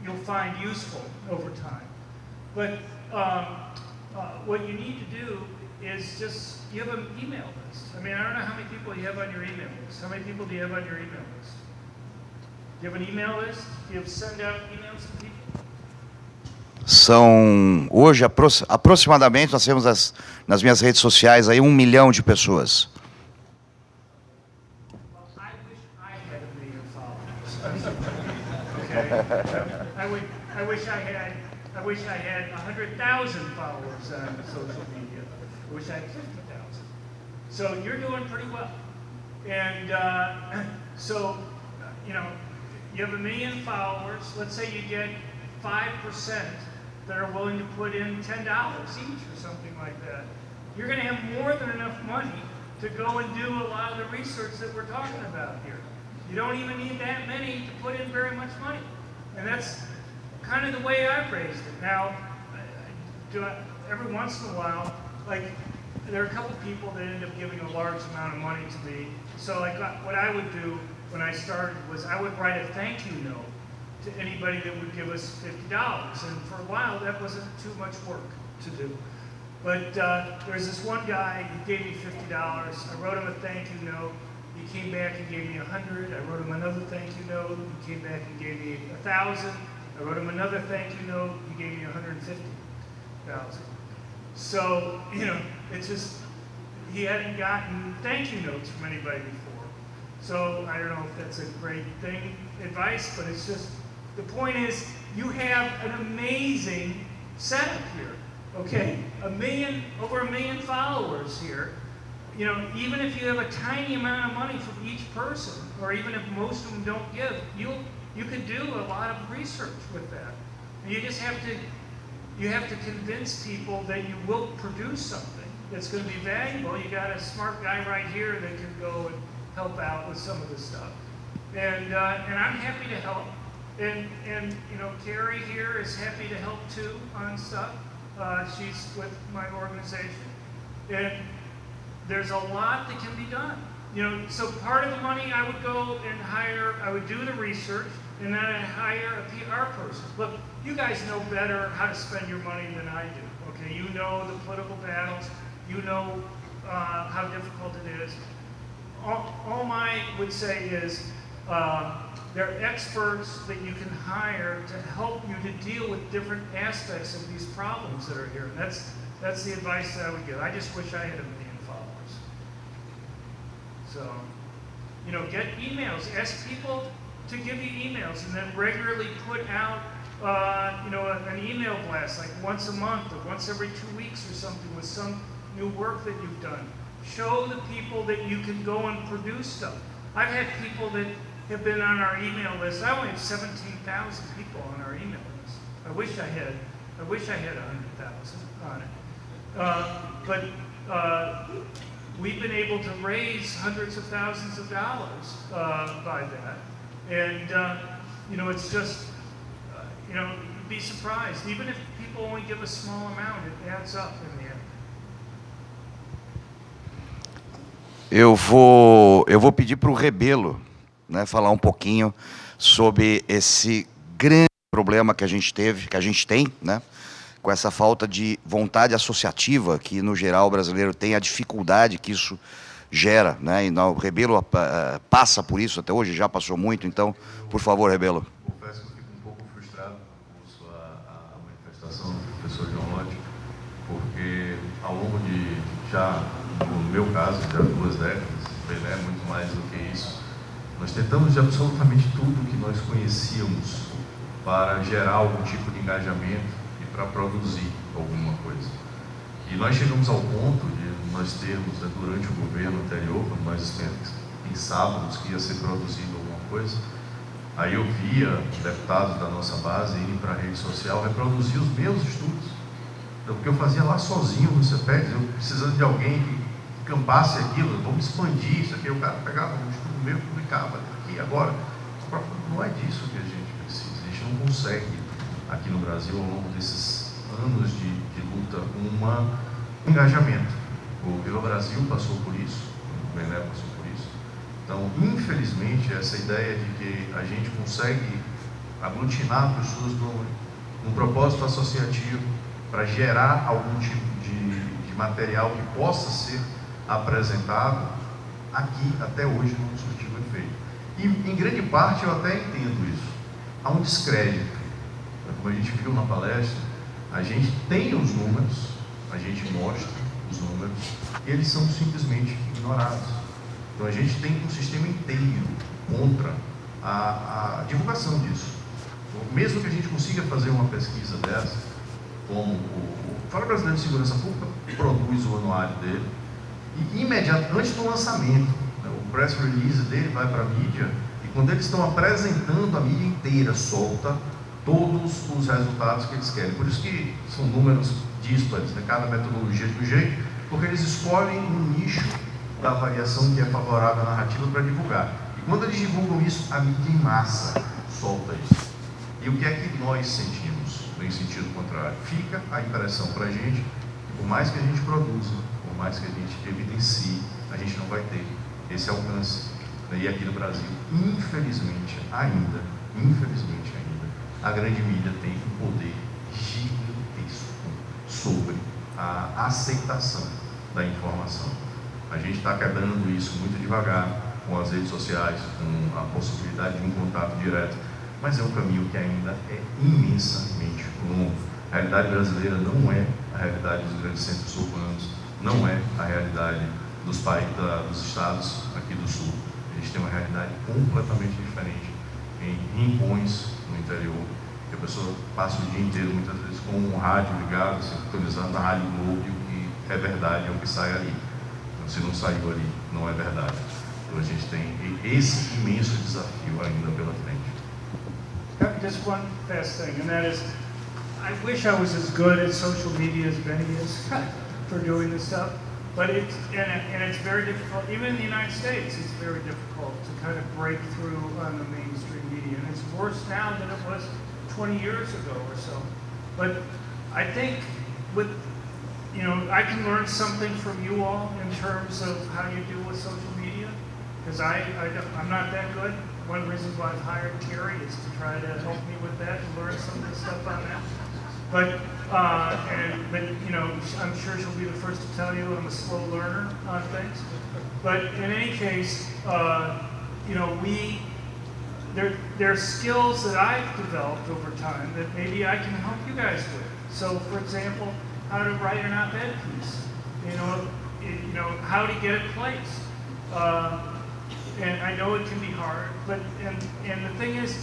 you'll find useful over time. But what you need to do is just, you have an email list. I mean, I don't know how many people you have on your email list. How many people do you have on your email list? Do you have an email list? Do you send out emails to people? São, hoje, aproximadamente, nós temos nas minhas redes sociais aí 1 milhão de pessoas. I wish I had 1 million followers. Okay? I wish I had 100,000 followers on social media. I wish I had 50,000. So you're doing pretty well. And so, you know, you have 1 million followers. Let's say you get 5% that are willing to put in $10 each or something like that. You're going to have more than enough money to go and do a lot of the research that we're talking about here. You don't even need that many to put in very much money. And that's kind of the way I've raised it. Now, every once in a while, like, there are a couple people that end up giving a large amount of money to me. So like what I would do when I started was I would write a thank you note to anybody that would give us $50. And for a while, that wasn't too much work to do. But there's this one guy, he gave me $50. I wrote him a thank you note. He came back and gave me 100. I wrote him another thank you note. He came back and gave me 1,000. I wrote him another thank you note. He gave me 150,000. So, you know, it's just, he hadn't gotten thank you notes from anybody before. So I don't know if that's a great thing, advice, but it's just, the point is, you have an amazing setup here, okay? Over 1 million followers here. you know, even if you have a tiny amount of money from each person, or even if most of them don't give, you could do a lot of research with that. And you just have to convince people that you will produce something that's going to be valuable. You got a smart guy right here that can go and help out with some of this stuff. And I'm happy to help. And you know, Carrie here is happy to help too on stuff. She's with my organization. And there's a lot that can be done. You know, so part of the money I would go and I would do the research, and then I'd hire a PR person. Look, you guys know better how to spend your money than I do, okay? You know the political battles, you know how difficult it is. All I would say is there are experts that you can hire to help you to deal with different aspects of these problems that are here. And that's the advice that I would give. I just wish I had 1 million followers. So, you know, get emails. Ask people to give you emails, and then regularly put out, you know, an email blast, like once a month or once every 2 weeks or something, with some new work that you've done. Show the people that you can go and produce stuff. I've had people that have been on our email list. I only have 17,000 people on our email list. I wish I had 100,000 on it. But we've been able to raise hundreds of thousands of dollars by that. And, you know, it's just, you know, you'd be surprised. Even if people only give a small amount, it adds up in the end. Eu vou pedir para o Rebelo, né, falar um pouquinho sobre esse grande problema que a gente tem, né, com essa falta de vontade associativa que, no geral, o brasileiro tem, a dificuldade que isso gera, né, e o Rebelo passa por isso até hoje, já passou muito, então, por favor, Rebelo. Confesso que eu fico um pouco frustrado com a manifestação do professor John Lott, porque ao longo de, já no meu caso, já 2 décadas, Pelé, muito mais do que isso, nós tentamos de absolutamente tudo que nós conhecíamos para gerar algum tipo de engajamento e para produzir alguma coisa. E nós chegamos ao ponto de nós termos, né, durante o governo anterior, quando nós pensávamos que ia ser produzido alguma coisa, aí eu via deputados da nossa base irem para a rede social reproduzir os meus estudos. Então, porque eu fazia lá sozinho no CEPED, eu precisando de alguém que campasse aquilo, vamos expandir isso aqui. O cara pegava um estudo meu e publicava aqui agora. Não é disso que a gente precisa. A gente não consegue, aqui no Brasil, ao longo desses anos de luta, um engajamento. O Viva Brasil passou por isso, o Bené passou por isso. Então, infelizmente, essa ideia de que a gente consegue aglutinar pessoas num propósito associativo para gerar algum tipo de material que possa ser apresentado, aqui até hoje não surtiu efeito. E em grande parte eu até entendo isso. Há um descrédito. Como a gente viu na palestra, a gente tem os números, a gente mostra os números, e eles são simplesmente ignorados. Então a gente tem um sistema inteiro contra a divulgação disso. Então, mesmo que a gente consiga fazer uma pesquisa dessa, como o Fórum Brasileiro de Segurança Pública produz o anuário dele, e imediatamente, antes do lançamento, né, o press release dele vai para a mídia, e quando eles estão apresentando, a mídia inteira solta todos os resultados que eles querem. Por isso que são números díspares, né, cada metodologia de um jeito, porque eles escolhem um nicho da variação que é favorável à narrativa para divulgar. E quando eles divulgam isso, a mídia em massa solta isso. E o que é que nós sentimos? No sentido contrário, fica a impressão para a gente que, por mais que a gente produza, por mais que a gente evidencie, a gente não vai ter esse alcance. E aqui no Brasil, infelizmente ainda, a grande mídia tem um poder gigantesco sobre a aceitação da informação. A gente está quebrando isso muito devagar, com as redes sociais, com a possibilidade de um contato direto, mas é um caminho que ainda é imensamente longo. A realidade brasileira não é a realidade dos grandes centros urbanos, não é a realidade dos estados aqui do sul. A gente tem uma realidade completamente diferente em rincões no interior, que a pessoa passa o dia inteiro, muitas vezes, com um rádio ligado, sintonizando a Rádio Globo, e o que é verdade é o que sai ali. se não saiu ali, não é verdade. Então a gente tem esse imenso desafio ainda pela frente. Just one fast thing, and that is, I wish I was as good at social media as Benny is for doing this stuff, but it's very difficult. Even in the United States, it's very difficult to kind of break through on the mainstream media, and it's worse now than it was 20 years ago or so. But I think with, you know, I can learn something from you all in terms of how you deal with social media, because I'm not that good. One of the reasons why I've hired Terry is to try to help me with that and learn some of the stuff on that. But you know, I'm sure she'll be the first to tell you I'm a slow learner on things. But in any case, you know, there are skills that I've developed over time that maybe I can help you guys with. So, for example, how to write an op-ed piece. You know how to get it placed. And I know it can be hard, but and the thing is,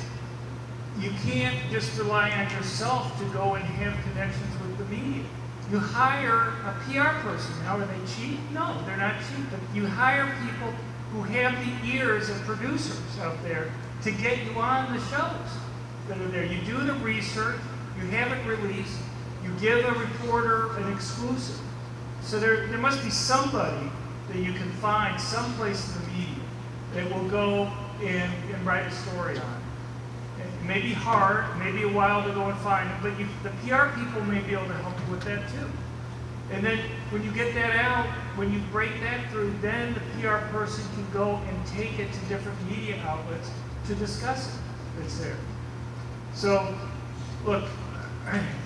you can't just rely on yourself to go and have connections with the media. You hire a PR person. How are they cheap? No, they're not cheap. But you hire people who have the ears of producers out there to get you on the shows that are there. You do the research, you have it released, you give a reporter an exclusive. So there must be somebody that you can find someplace in the media that will go and write a story on. It may be hard, maybe a while to go and find it, but the PR people may be able to help you with that too. And then when you get that out, when you break that through, then the PR person can go and take it to different media outlets to discuss it. It's there. So, look,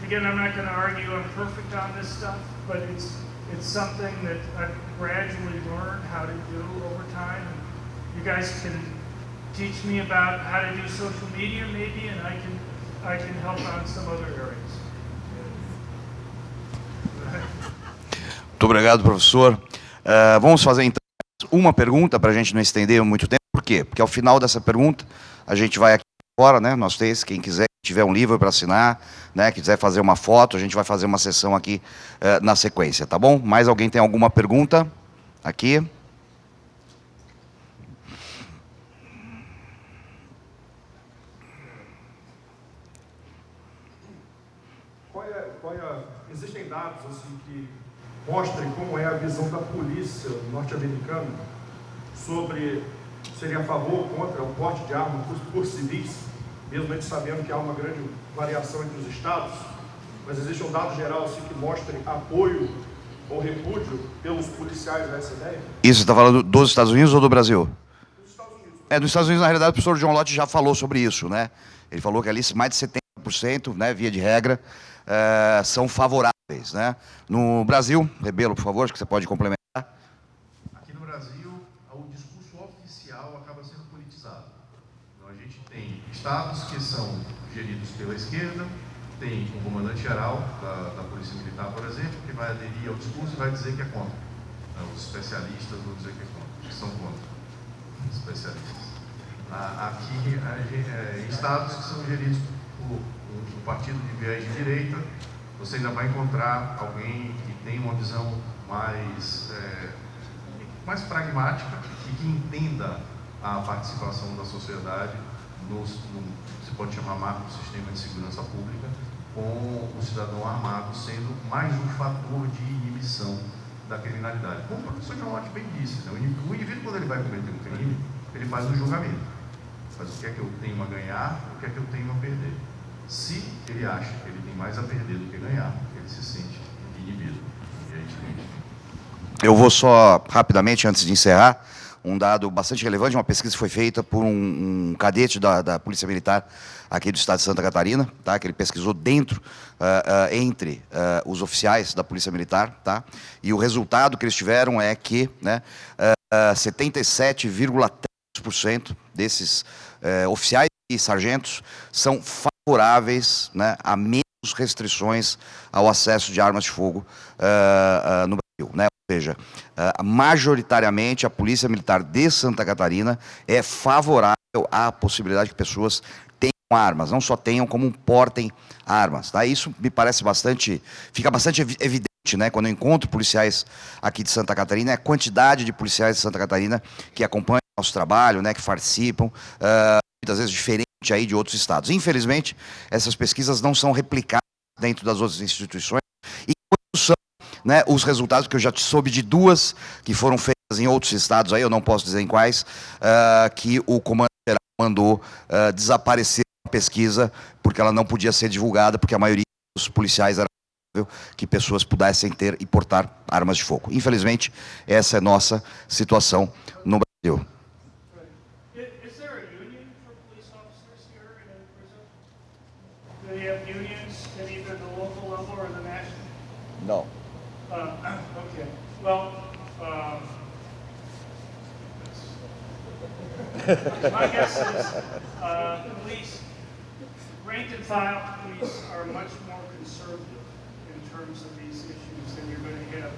again, I'm not going to argue I'm perfect on this stuff, but it's something that I've gradually learned how to do over time. And you guys can teach me about how to do social media maybe, and I can help on some other areas. Muito obrigado, professor. Vamos fazer então uma pergunta para a gente não estender muito tempo. Por quê? Porque ao final dessa pergunta a gente vai aqui fora, né? Nós três, quem quiser, tiver um livro para assinar, né? Quiser fazer uma foto, a gente vai fazer uma sessão aqui na sequência, tá bom? Mais alguém tem alguma pergunta aqui? Existem dados assim, que mostrem como é a visão da polícia norte-americana sobre seria a favor ou contra o porte de arma por civis, mesmo a gente sabendo que há uma grande variação entre os estados, mas existe um dado geral assim, que mostre apoio ou repúdio pelos policiais a essa ideia? Isso, você está falando dos Estados Unidos ou do Brasil? Dos Estados Unidos. Dos Estados Unidos, na realidade, o professor John Lott já falou sobre isso, né? Ele falou que ali mais de 70%, né, via de regra, são favoráveis, né? No Brasil, Rebelo, por favor, acho que você pode complementar. Aqui no Brasil, o discurso oficial acaba sendo politizado. Então, a gente tem estados que são geridos pela esquerda, tem o comandante-geral da Polícia Militar, por exemplo, que vai aderir ao discurso e vai dizer que é contra. Os especialistas vão dizer que é contra, que são contra. Os especialistas. Aqui, estados que são geridos por um partido de viés de direita, você ainda vai encontrar alguém que tem uma visão mais pragmática e que entenda a participação da sociedade se pode chamar macro sistema de segurança pública, com o cidadão armado sendo mais um fator de inibição da criminalidade. Como o professor John Lott bem disse, né? O indivíduo, quando ele vai cometer um crime, ele faz um julgamento. Faz o que é que eu tenho a ganhar, o que é que eu tenho a perder. Se ele acha que ele tem mais a perder do que ganhar, ele se sente inibido. E aí, Eu vou só, rapidamente, antes de encerrar, um dado bastante relevante, uma pesquisa que foi feita por um cadete da Polícia Militar aqui do estado de Santa Catarina, tá? Que ele pesquisou dentro, entre os oficiais da Polícia Militar, tá? E o resultado que eles tiveram é que, né, 77,3% desses oficiais e sargentos são favoráveis, né, a menos restrições ao acesso de armas de fogo no Brasil, né? Ou seja, majoritariamente a Polícia Militar de Santa Catarina é favorável à possibilidade que pessoas tenham armas, não só tenham, como portem armas, tá? Isso me parece fica bastante evidente né, quando eu encontro policiais aqui de Santa Catarina, é a quantidade de policiais de Santa Catarina que acompanham nosso trabalho, né, que participam, muitas vezes diferente aí de outros estados. Infelizmente, essas pesquisas não são replicadas dentro das outras instituições, e quando são, né, os resultados, que eu já soube de duas que foram feitas em outros estados, aí eu não posso dizer em quais, que o comando geral mandou desaparecer a pesquisa, porque ela não podia ser divulgada, porque a maioria dos policiais era que pessoas pudessem ter e portar armas de fogo. Infelizmente, essa é a nossa situação no Brasil. Is there a union for police officers here in Brazil? Do they have unions at either the local level or the national? Não. Okay. Well, my guess is police, rank and file police are much more conservative in terms of these issues than you're going to have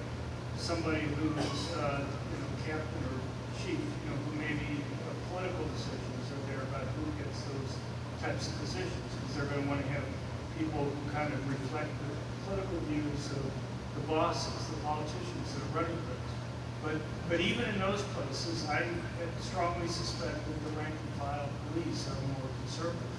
somebody who's, captain or chief, who maybe political decisions are there about who gets those types of positions, because they're going to want to have people who kind of reflect the political views of the bosses, the politicians that are running things. But even in those places, I strongly suspect that the rank and file police are more conservative.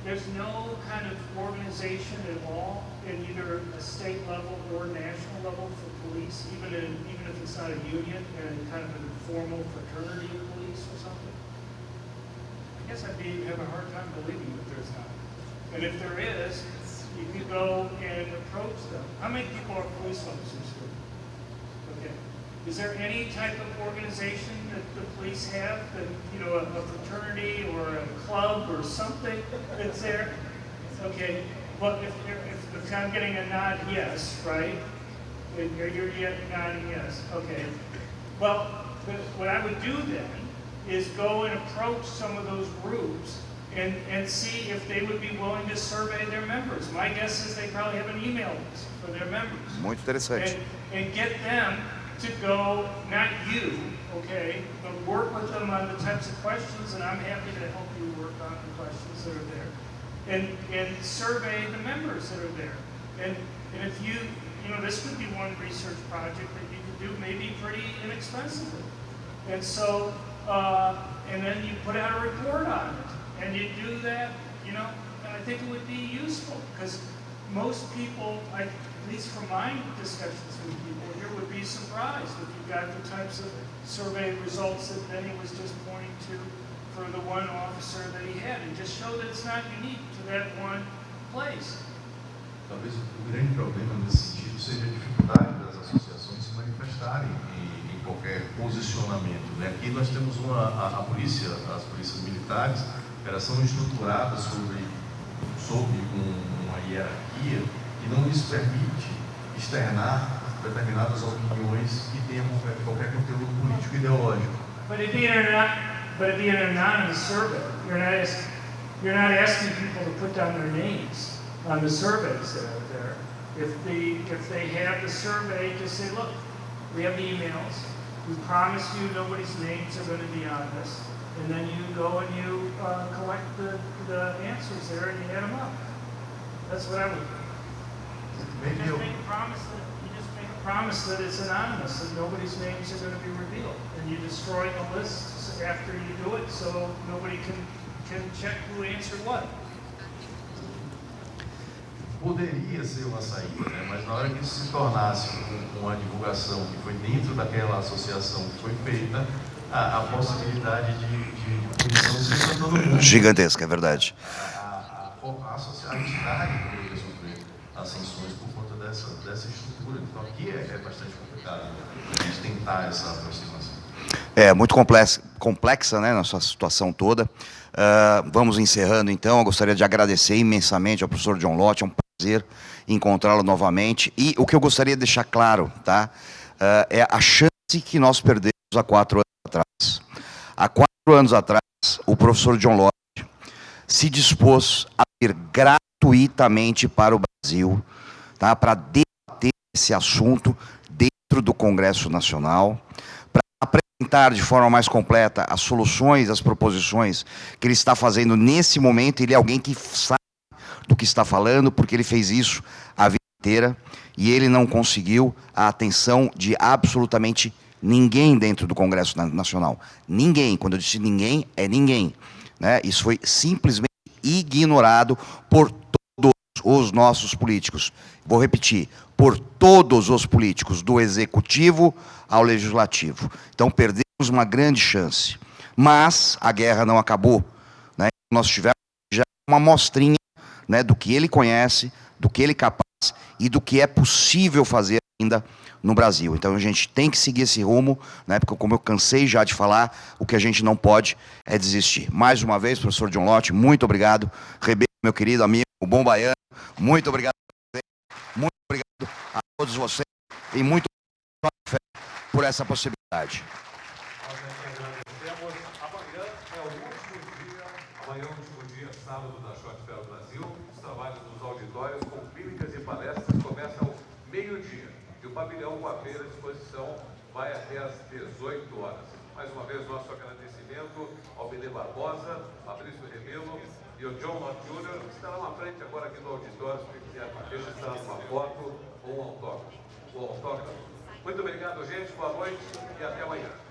There's no kind of organization at all in either a state level or national level for police, even if it's not a union and kind of an informal fraternity of police or something. I guess I'd have a hard time believing that there's not. And if there is, you can go and approach them. How many people are police officers here? Okay. Is there any type of organization that the police have, that, a fraternity or a club or something that's there? Okay. Well, if I'm getting a nod yes, right? You're nodding yes. Okay. Well, what I would do then is go and approach some of those groups and see if they would be willing to survey their members. My guess is they probably have an email list for their members. Muito interessante. And get them to go, not you, okay, but work with them on the types of questions, and I'm happy to help you work on the questions that are there, and survey the members that are there. And if this could be one research project that you could do maybe pretty inexpensively. And so, and then you put out a report on it, and you do that, and I think it would be useful, because most people, at least from my discussions with people here, would be surprised if you got the types of survey results that Benny was just pointing to for the one officer that he had, and just show that it's not unique to that one place. Talvez o grande problema nesse sentido seja a dificuldade das associações se manifestarem em qualquer posicionamento, né? Aqui nós temos a polícia, as polícias militares, elas são estruturadas sobre uma hierarquia que não lhes permite externar determinadas opiniões que tenham qualquer conteúdo político ideológico. But it'd be an anonymous survey. You're not asking people to put down their names on the surveys that are there. If they have the survey, just say, look, we have the emails. We promise you nobody's names are going to be on this. And then you go and you collect the answers there and you add them up. That's what I would do. You just make a promise that it's anonymous, that nobody's names are going to be revealed. And you destroy the lists after you do it, so nobody can check who answered what. Poderia ser uma saída, né? Mas na hora que isso se tornasse uma divulgação que foi dentro daquela associação que foi feita, a possibilidade de punição seria todo mundo. Gigantesca, é verdade. A entidade poderia sofrer as sanções por conta dessa estrutura. Então aqui é bastante complicado a gente tentar essa aproximação. É muito complexa, né, nossa situação toda. Vamos encerrando então. Eu gostaria de agradecer imensamente ao professor John Lott. É um prazer encontrá-lo novamente. E o que eu gostaria de deixar claro, tá, é a chance que nós perdemos há 4 anos atrás. Há 4 anos atrás, o professor John Lott se dispôs a vir gratuitamente para o Brasil, tá, para debater esse assunto dentro do Congresso Nacional, para apresentar de forma mais completa as soluções, as proposições que ele está fazendo nesse momento. Ele é alguém que sabe do que está falando, porque ele fez isso há 20 inteira e ele não conseguiu a atenção de absolutamente ninguém dentro do Congresso Nacional. Ninguém. Quando eu disse ninguém, é ninguém. Né? Isso foi simplesmente ignorado por todos os nossos políticos. Vou repetir, por todos os políticos, do Executivo ao Legislativo. Então, perdemos uma grande chance. Mas a guerra não acabou. Né? Nós tivemos já uma amostrinha, né, do que ele conhece, do que ele é capaz e do que é possível fazer ainda no Brasil. Então, a gente tem que seguir esse rumo, né, porque, como eu cansei já de falar, o que a gente não pode é desistir. Mais uma vez, professor John Lott, muito obrigado. Rebelo, meu querido amigo, o bom baiano, muito obrigado a todos vocês e muito por essa possibilidade. Nós agradecemos. Amanhã é o último dia, amanhã é o último dia, sábado, da Short Fair Brasil. Os trabalhos nos auditórios com clínicas e palestras começam ao meio-dia. E o pavilhão com a feira à disposição vai até às 18 horas. Mais uma vez, nosso agradecimento ao Benê Barbosa, Fabrício Rebelo e o John Lott Jr., que estarão à frente agora aqui no auditório, se quiser registrar uma foto ou um autógrafo. Muito obrigado, gente. Boa noite e até amanhã.